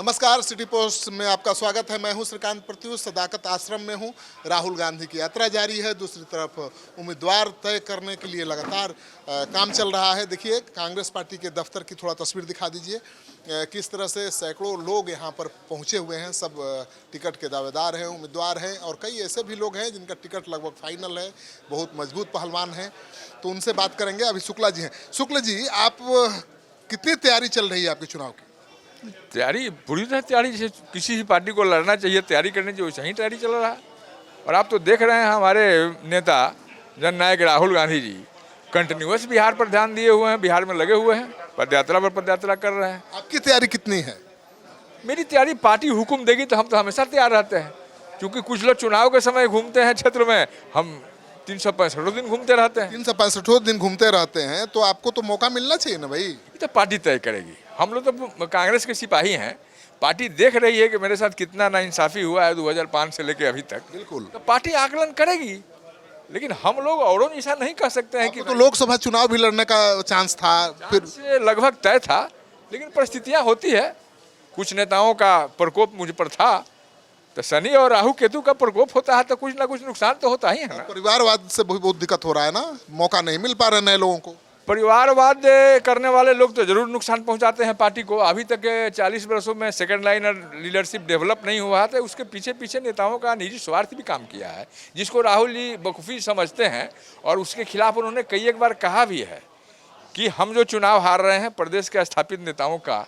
नमस्कार, city post में आपका स्वागत है। मैं हूं श्रीकांत प्रत्युष। सदाकत आश्रम में हूं। राहुल गांधी की यात्रा जारी है। दूसरी तरफ उम्मीदवार तय करने के लिए लगातार काम चल रहा है। देखिए, कांग्रेस पार्टी के दफ्तर की थोड़ा तस्वीर दिखा दीजिए। किस तरह से सैकड़ों लोग यहां पर पहुंचे हुए हैं। सब टिकट के दावेदार हैं, उम्मीदवार हैं, और कई ऐसे भी लोग हैं जिनका टिकट लगभग फाइनल है, बहुत मजबूत पहलवान हैं। तो उनसे बात करेंगे। अभी शुक्ला जी हैं। शुक्ला जी, आप कितनी तैयारी चल रही है आपके चुनाव की? तैयारी पूरी तरह तैयारी, जैसे किसी भी पार्टी को लड़ना चाहिए, तैयारी करनी चाहिए, वैसे ही तैयारी चल रहा है। और आप तो देख रहे हैं हमारे नेता जननायक राहुल गांधी जी कंटिन्यूअस बिहार पर ध्यान दिए हुए हैं, बिहार में लगे हुए हैं, पदयात्रा पर पदयात्रा कर रहे हैं। आपकी तैयारी कितनी है? मेरी तैयारी, पार्टी हुक्म देगी तो हम तो हमेशा तैयार रहते हैं, क्योंकि कुछ लोग चुनाव के समय घूमते हैं क्षेत्र में, हम 365 दिन घूमते रहते हैं। 365 दिन घूमते रहते हैं, तो आपको तो मौका मिलना चाहिए ना भाई। ये तो पार्टी तय करेगी। हम लोग तो कांग्रेस के सिपाही हैं। पार्टी देख रही है कि मेरे साथ कितना नाइंसाफी हुआ है 2005 से लेके अभी तक। बिल्कुल। तो पार्टी आकलन करेगी, लेकिन हम लोग औरों ऐसा नहीं कह सकते हैं कि तो लोकसभा चुनाव भी लड़ने का चांस था, फिर से लगभग तय था, लेकिन परिस्थितियां होती है। कुछ नेताओं का प्रकोप मुझ पर था, तो शनि और राहु केतु का प्रकोप होता है तो कुछ ना कुछ नुकसान तो होता ही है ना। परिवारवाद से बहुत दिक्कत हो रहा है ना, मौका नहीं मिल पा रहा नए लोगों को। परिवारवाद करने वाले लोग तो जरूर नुकसान पहुंचाते हैं पार्टी को। अभी तक 40 वर्षों में सेकंड लाइन और लीडरशिप डेवलप नहीं हुआ है, तो उसके पीछे पीछे नेताओं का निजी स्वार्थ भी काम किया है, जिसको राहुल जी बखूबी समझते हैं। और उसके खिलाफ उन्होंने कई एक बार कहा भी है कि हम जो चुनाव हार रहे हैं, प्रदेश के स्थापित नेताओं का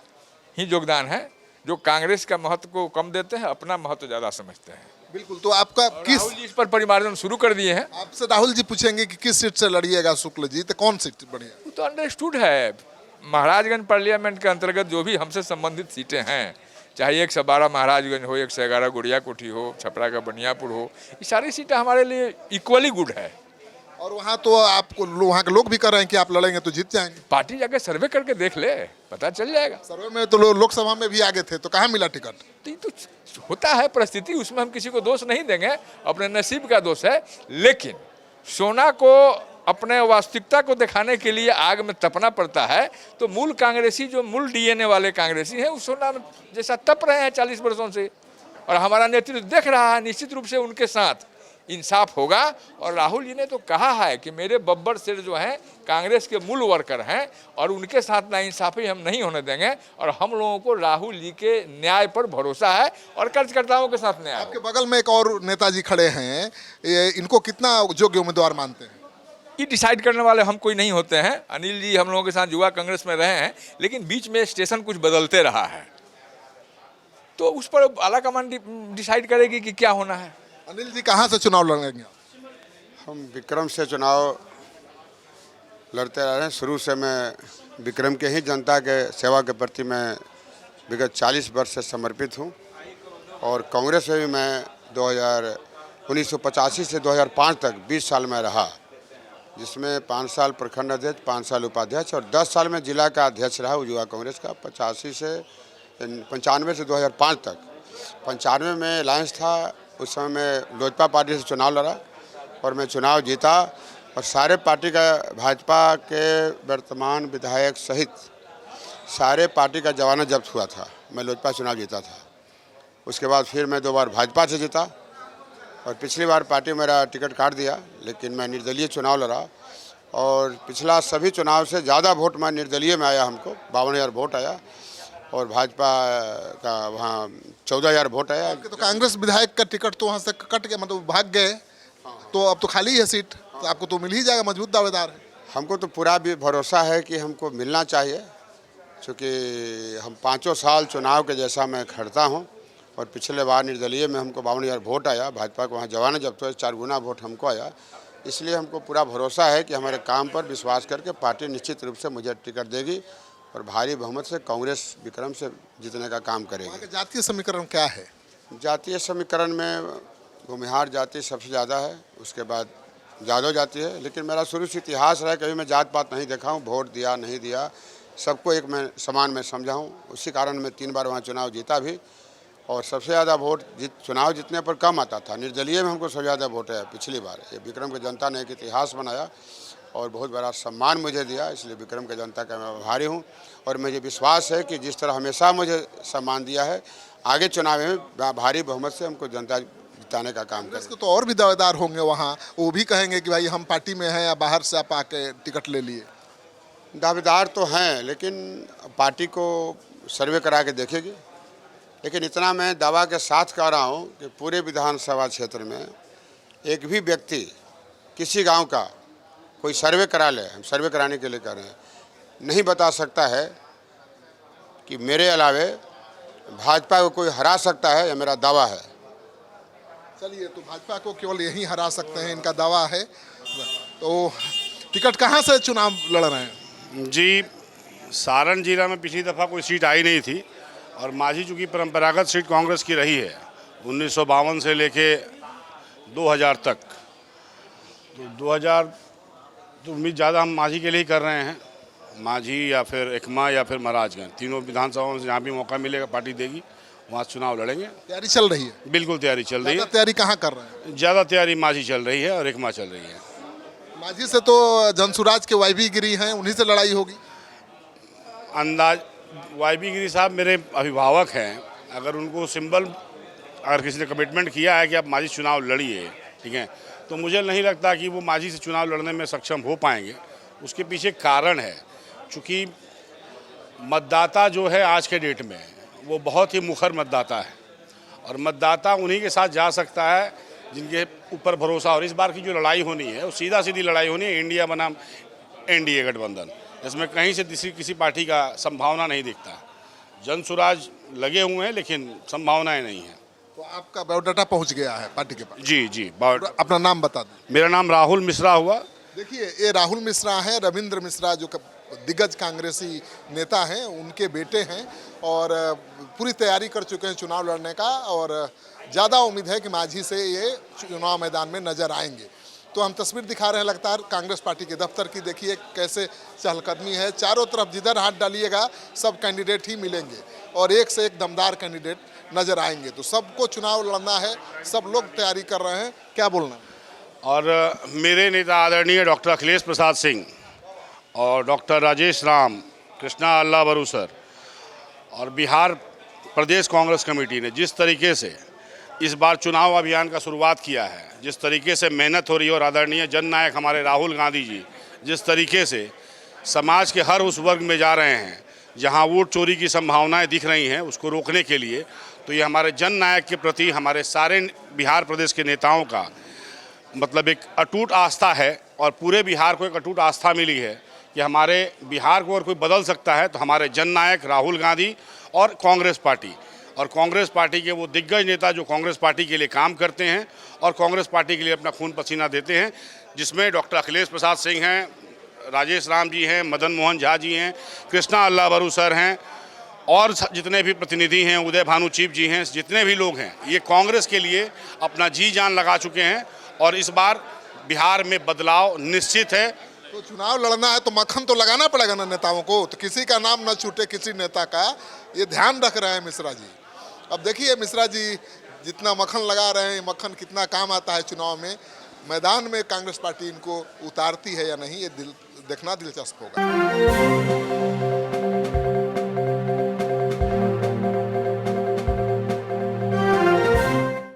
ही योगदान है, जो कांग्रेस का महत्व को कम देते हैं, अपना महत्व ज़्यादा समझते हैं। बिल्कुल। तो आपका किस, राहुल जी इस पर परिमार्जन शुरू कर दिए हैं। आपसे राहुल जी पूछेंगे कि किस सीट से लड़िएगा शुक्ल जी, तो कौन सीट बढ़िया? वो तो अंडरस्टूड है। महाराजगंज पार्लियामेंट के अंतर्गत जो भी हमसे संबंधित सीटें हैं, चाहे 112 महाराजगंज हो, 111 गुड़िया कोठी हो, छपरा का बनियापुर हो, ये सारी सीटें हमारे लिए इक्वली गुड है। और वहाँ तो आपको वहाँ के लोग भी कर रहे हैं कि आप लड़ेंगे तो जीत जाएंगे। पार्टी जाके सर्वे करके देख ले, पता चल जाएगा। सर्वे में तो लोकसभा में भी आगे थे, तो कहाँ मिला टिकट? तो ये तो होता है परिस्थिति, उसमें हम किसी को दोष नहीं देंगे, अपने नसीब का दोष है। लेकिन सोना को अपने वास्तविकता को दिखाने के लिए आग में तपना पड़ता है। तो मूल कांग्रेसी, जो मूल डीएनए वाले कांग्रेसी हैं, उस सोना जैसा तप रहे हैं 40 वर्षों से, और हमारा नेतृत्व देख रहा है। निश्चित रूप से उनके साथ इंसाफ होगा। और राहुल जी ने तो कहा है कि मेरे बब्बर सेठ जो हैं कांग्रेस के मूल वर्कर हैं, और उनके साथ नाइंसाफी हम नहीं होने देंगे। और हम लोगों को राहुल जी के न्याय पर भरोसा है, और कार्यकर्ताओं के साथ न्याय। आपके बगल में एक और नेताजी खड़े हैं, इनको कितना योग्य उम्मीदवार मानते हैं? ये डिसाइड करने वाले हम कोई नहीं होते हैं। अनिल जी हम लोगों के साथ युवा कांग्रेस में रहे हैं, लेकिन बीच में स्टेशन कुछ बदलते रहा है, तो उस पर आला कमान डिसाइड करेगी कि क्या होना है। अनिल जी कहाँ से चुनाव लड़ेंगे? हम विक्रम से चुनाव लड़ते रह रहे हैं। शुरू से मैं विक्रम के ही जनता के सेवा के प्रति मैं विगत 40 वर्ष से समर्पित हूं। और कांग्रेस में भी मैं 1985 से 2005 तक 20 साल में रहा, जिसमें 5 साल प्रखंड अध्यक्ष, 5 साल उपाध्यक्ष और 10 साल में जिला का अध्यक्ष रहा युवा कांग्रेस का। 95 से 2005 तक। 95 में अलायंस था, उस समय मैं लोजपा पार्टी से चुनाव लड़ा और मैं चुनाव जीता। और सारे पार्टी का, भाजपा के वर्तमान विधायक सहित सारे पार्टी का जमानत जब्त हुआ था। मैं लोजपा चुनाव जीता था। उसके बाद फिर मैं 2 बार भाजपा से जीता, और पिछली बार पार्टी मेरा टिकट काट दिया, लेकिन मैं निर्दलीय चुनाव लड़ा। और पिछला सभी चुनाव से ज़्यादा वोट मैं निर्दलीय में आया, हमको 52,000 वोट आया, और भाजपा का वहाँ 14,000 वोट आया। तो कांग्रेस विधायक का टिकट तो वहाँ से कट गया, मतलब भाग गए, तो अब तो खाली है सीट, तो आपको तो मिल ही जाएगा, मजबूत दावेदार है। हमको तो पूरा भी भरोसा है कि हमको मिलना चाहिए, क्योंकि हम 5 साल चुनाव के जैसा मैं खड़ता हूँ। और पिछले बार निर्दलीय में हमको 52,000 वोट आया, भाजपा को वहाँ जमानत जब्त हुआ, 4 गुना वोट हमको आया। इसलिए हमको पूरा भरोसा है कि हमारे काम पर विश्वास करके पार्टी निश्चित रूप से मुझे टिकट देगी, और भारी बहुमत से कांग्रेस विक्रम से जीतने का काम करेगी। जातीय समीकरण क्या है? जातीय समीकरण में भूमिहार जाति सबसे ज़्यादा है, उसके बाद यादव जाति है। लेकिन मेरा शुरू से इतिहास रहा है, कभी मैं जात पात नहीं देखा हूँ, वोट दिया नहीं दिया, सबको एक मैं समान में समझा हूँ। उसी कारण मैं 3 बार वहाँ चुनाव जीता भी, और सबसे ज़्यादा वोट चुनाव जीतने पर कम आता था। निर्दलीय में हमको सबसे ज़्यादा वोट है पिछली बार। ये विक्रम की जनता ने एक इतिहास बनाया, और बहुत बड़ा सम्मान मुझे दिया, इसलिए विक्रम की जनता का मैं आभारी हूँ। और मुझे विश्वास है कि जिस तरह हमेशा मुझे सम्मान दिया है, आगे चुनाव में भारी बहुमत से हमको जनता जिताने का काम कांग्रेस करें। के तो और भी दावेदार होंगे वहाँ, वो भी कहेंगे कि भाई हम पार्टी में हैं या बाहर से आप आके टिकट ले लिए। दावेदार तो हैं, लेकिन पार्टी को सर्वे करा के देखेगी। लेकिन इतना मैं दावा के साथ कह रहा हूँ कि पूरे विधानसभा क्षेत्र में एक भी व्यक्ति किसी गांव का कोई सर्वे करा ले, हम सर्वे कराने के लिए कह रहे हैं, नहीं बता सकता है कि मेरे अलावे भाजपा को कोई हरा सकता है, यह मेरा दावा है। चलिए, तो भाजपा को केवल यही हरा सकते हैं, इनका दावा है। तो टिकट कहाँ से चुनाव लड़ रहे हैं? जी, सारण जिला में पिछली दफ़ा कोई सीट आई नहीं थी और माझी चूँकि परंपरागत सीट कांग्रेस की रही है 1952 से लेके 2000 तक, तो 2000 तो उम्मीद ज़्यादा हम माझी के लिए ही कर रहे हैं। माझी या फिर एकमा या फिर महाराजगंज, तीनों विधानसभाओं से जहाँ भी मौका मिलेगा पार्टी देगी, वहाँ चुनाव लड़ेंगे। तैयारी चल रही है? बिल्कुल तैयारी चल रही है। तैयारी कहाँ कर रहे हैं? ज़्यादा तैयारी माझी चल रही है और एकमा चल रही है। माझी से तो जनसुराज के वाईबी गिरी हैं, उन्हीं से लड़ाई होगी। अंदाज वाईबी गिरी साहब मेरे अभिभावक हैं, अगर उनको सिंबल, अगर किसी ने कमिटमेंट किया है कि आप माझी चुनाव लड़िए, ठीक है, तो मुझे नहीं लगता कि वो माझी से चुनाव लड़ने में सक्षम हो पाएंगे। उसके पीछे कारण है, चूँकि मतदाता जो है आज के डेट में वो बहुत ही मुखर मतदाता है और मतदाता उन्हीं के साथ जा सकता है जिनके ऊपर भरोसा। और इस बार की जो लड़ाई होनी है वो सीधा सीधी लड़ाई होनी है, इंडिया बनाम एनडीए गठबंधन। इसमें कहीं से किसी पार्टी का संभावना नहीं दिखता। जनसुराज लगे हुए हैं लेकिन संभावनाएं नहीं हैं। तो आपका बायोडाटा पहुंच गया है पार्टी के पास? जी, अपना नाम बता दें। मेरा नाम राहुल मिश्रा हुआ। देखिए, ये राहुल मिश्रा हैं, रविंद्र मिश्रा जो दिग्गज कांग्रेसी नेता हैं, उनके बेटे हैं और पूरी तैयारी कर चुके हैं चुनाव लड़ने का और ज़्यादा उम्मीद है कि माझी से ये चुनाव मैदान में नजर आएंगे। तो हम तस्वीर दिखा रहे हैं लगातार कांग्रेस पार्टी के दफ्तर की। देखिए कैसे चहलकदमी है, चारों तरफ जिधर हाथ डालिएगा सब कैंडिडेट ही मिलेंगे और एक से एक दमदार कैंडिडेट नजर आएंगे। तो सबको चुनाव लड़ना है, सब लोग तैयारी कर रहे हैं। क्या बोलना? और मेरे नेता आदरणीय डॉक्टर अखिलेश प्रसाद सिंह और डॉक्टर राजेश राम, कृष्णा अल्लाह बरूसर और बिहार प्रदेश कांग्रेस कमेटी ने जिस तरीके से इस बार चुनाव अभियान का शुरुआत किया है, जिस तरीके से मेहनत हो रही है और आदरणीय जननायक हमारे राहुल गांधी जी जिस तरीके से समाज के हर उस वर्ग में जा रहे हैं जहां वोट चोरी की संभावनाएं दिख रही हैं, उसको रोकने के लिए, तो ये हमारे जननायक के प्रति हमारे सारे बिहार प्रदेश के नेताओं का मतलब एक अटूट आस्था है और पूरे बिहार को एक अटूट आस्था मिली है कि हमारे बिहार को अगर कोई बदल सकता है तो हमारे जननायक राहुल गांधी और कांग्रेस पार्टी, और कांग्रेस पार्टी के वो दिग्गज नेता जो कांग्रेस पार्टी के लिए काम करते हैं और कांग्रेस पार्टी के लिए अपना खून पसीना देते हैं, जिसमें डॉक्टर अखिलेश प्रसाद सिंह हैं, राजेश राम जी हैं, मदन मोहन झा जी हैं, कृष्णा अल्लाह बरूसर हैं और जितने भी प्रतिनिधि हैं, उदय भानु चीफ जी हैं, जितने भी लोग हैं, ये कांग्रेस के लिए अपना जी जान लगा चुके हैं और इस बार बिहार में बदलाव निश्चित है। तो चुनाव लड़ना है तो मक्खन तो लगाना पड़ेगा ना नेताओं को, तो किसी का नाम न छूटे किसी नेता का, ये ध्यान रख रहे हैं मिश्रा जी। अब देखिए मिश्रा जी जितना मक्खन लगा रहे हैं, मक्खन कितना काम आता है चुनाव में। मैदान में कांग्रेस पार्टी इनको उतारती है या नहीं, ये देखना दिलचस्प होगा।